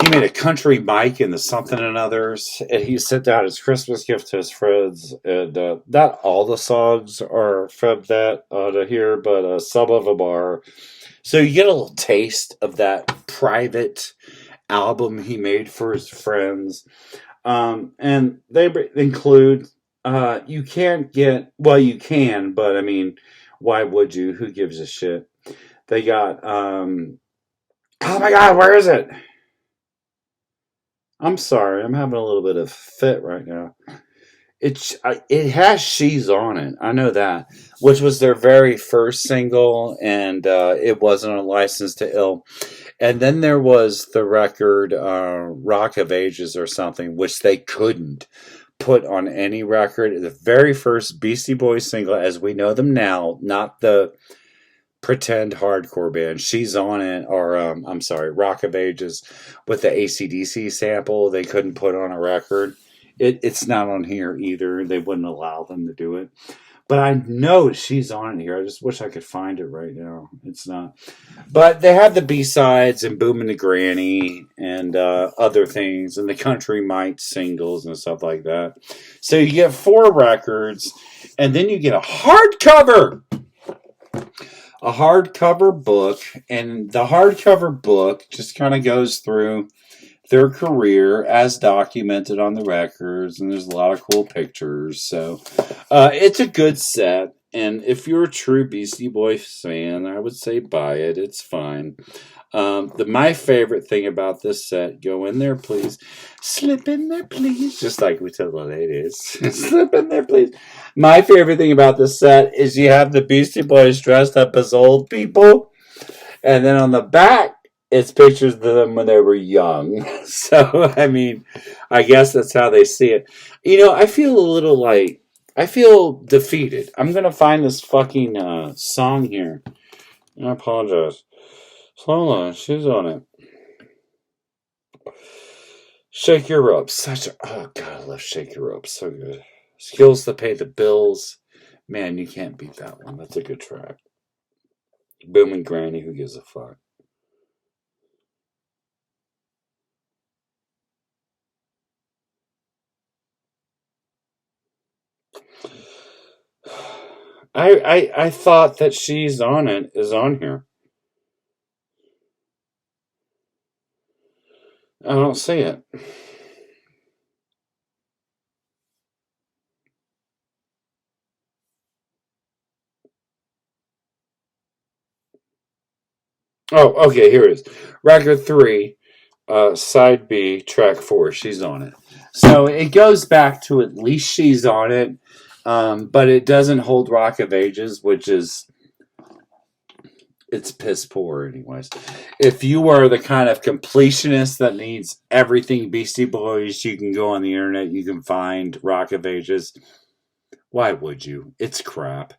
He made a country Mike in the something and others, and he sent out his Christmas gift to his friends. And not all the songs are from that to here, but some of them are. So you get a little taste of that private album he made for his friends. And they include, you can't get, well, you can, but I mean, why would you? Who gives a shit? They got, oh my God, where is it? I'm sorry, I'm having a little bit of fit right now. It has She's on it. I know that, which was their very first single, and it wasn't a license to ill. And then there was the record Rock of Ages or something, which they couldn't put on any record. The very first Beastie Boys single, as we know them now, not the pretend hardcore band. She's on it, or I'm sorry, Rock of Ages with the AC/DC sample. They couldn't put on a record. It's not on here either. They wouldn't allow them to do it. But I know She's on it here. I just wish I could find it right now. It's not. But they have the B-sides and Boomin' the Granny and other things and the Country Mite singles and stuff like that. So you get 4 records and then you get a hardcover. A hardcover book. And the hardcover book just kind of goes through their career as documented on the records, and there's a lot of cool pictures. So it's a good set, and if you're a true Beastie Boys fan, I would say buy it. It's fine. My favorite thing about this set, go in there, please. Slip in there, please. Just like we tell the ladies. Slip in there, please. My favorite thing about this set is you have the Beastie Boys dressed up as old people, and then on the back, it's pictures of them when they were young. So, I mean, I guess that's how they see it. You know, I feel a little like, I feel defeated. I'm going to find this fucking song here. I apologize. Hold on, she's on it. Shake Your Rope. Oh God, I love Shake Your Rope. So good. Skills to Pay the Bills. Man, you can't beat that one. That's a good track. Boomin' Granny, who gives a fuck? I thought that She's on it is on here. I don't see it. Oh, okay, here it is. Record 3, side B, track 4. She's on it. So it goes back to at least She's on it, but it doesn't hold Rock of Ages, which is it's piss poor, anyways. If you are the kind of completionist that needs everything Beastie Boys, you can go on the internet. You can find Rock of Ages. Why would you? It's crap.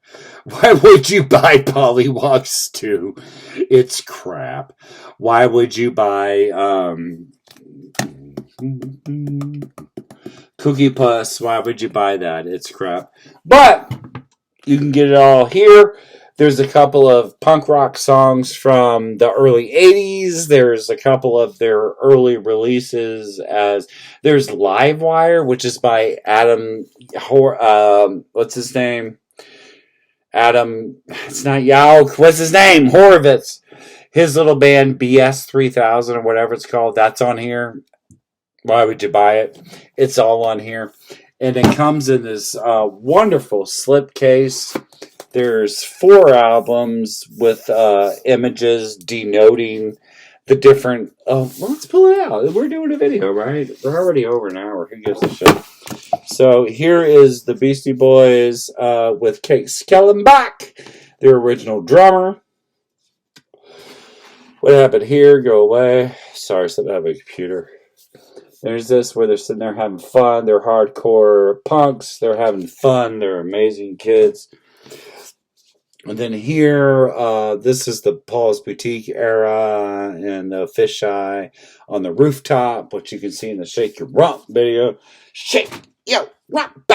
Why would you buy Pollywogs 2? It's crap. Why would you buy Cookie Puss? Why would you buy that? It's crap. But you can get it all here. There's a couple of punk rock songs from the early 80s. There's a couple of their early releases as there's Livewire, which is by Adam what's his name? Adam, it's not Yauk. What's his name? Horowitz. His little band BS 3000 or whatever it's called, that's on here. Why would you buy it? It's all on here. And it comes in this wonderful slipcase. There's 4 albums with images denoting the different. Oh, well, let's pull it out. We're doing a video, right? We're already over an hour. Who gives a shit? So here is the Beastie Boys with Kate Skellenbach, their original drummer. What happened here? Go away. Sorry, something happened with a computer. There's this where they're sitting there having fun. They're hardcore punks. They're having fun. They're amazing kids. And then here, this is the Paul's Boutique era and the fisheye on the rooftop, which you can see in the Shake Your Rump video. Shake your rump!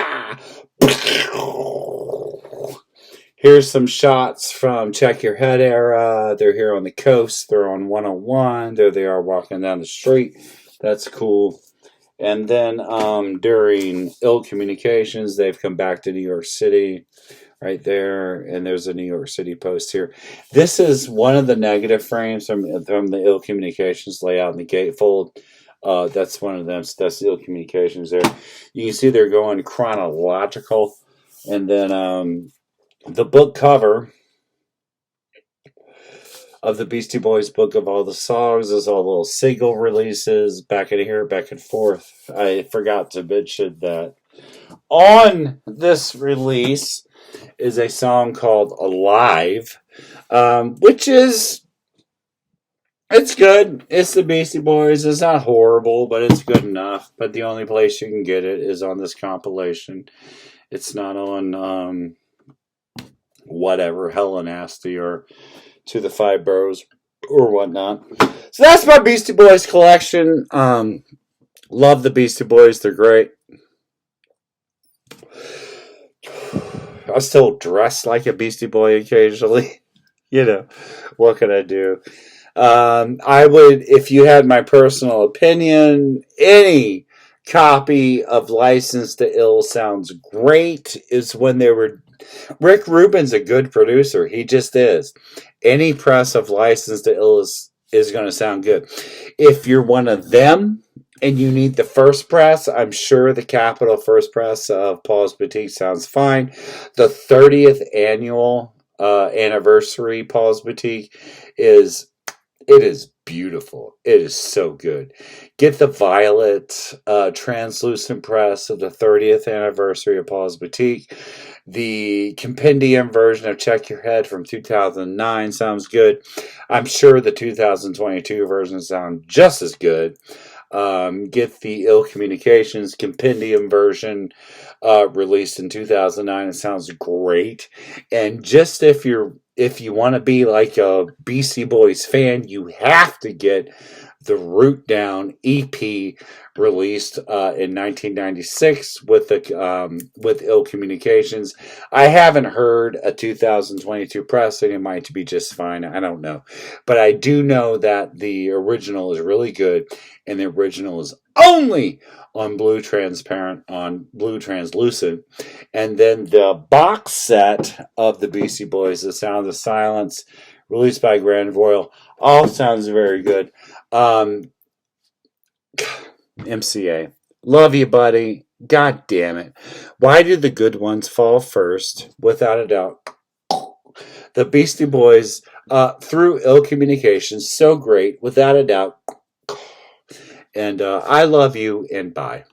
Here's some shots from Check Your Head era. They're here on the coast. They're on 101. There they are walking down the street. That's cool. And then during Ill Communications, they've come back to New York City right there. And there's a New York City post here. This is one of the negative frames from the Ill Communications layout in the gatefold. That's one of them. So that's the Ill Communications there. You can see they're going chronological. And then the book cover of the Beastie Boys book of all the songs is all little single releases back in here, back and forth. I forgot to mention that on this release is a song called Alive, which is, it's good. It's the Beastie Boys. It's not horrible, but it's good enough. But the only place you can get it is on this compilation. It's not on whatever, Hella Nasty or To the Five Boroughs or whatnot. So that's my Beastie Boys collection. Love the Beastie Boys. They're great. I still dress like a Beastie Boy occasionally. You know, what can I do? I would, if you had my personal opinion, any copy of License to Ill sounds great. Is when they were. Rick Rubin's a good producer. He just is. Any press of License to Ill is going to sound good. If you're one of them and you need the first press, I'm sure the Capitol first press of Paul's Boutique sounds fine. The 30th annual anniversary Paul's Boutique is beautiful. It is so good. Get the violet translucent press of the 30th anniversary of Paul's Boutique. The compendium version of Check Your Head from 2009 sounds good. I'm sure the 2022 version sounds just as good. Get the Ill Communications compendium version released in 2009. It sounds great. And just if you want to be like a Beastie Boys fan, you have to get the Root Down EP released in 1996 with Ill Communications. I haven't heard a 2022 press, and it might be just fine. I don't know, but I do know that the original is really good, and the original is only on Blue Transparent, on Blue Translucent. And then the box set of the Beastie Boys, The Sound of Silence, released by Grand Royal, all sounds very good. MCA. Love you, buddy. God damn it. Why did the good ones fall first? Without a doubt. The Beastie Boys, through Ill Communications, so great, without a doubt. And I love you, and bye.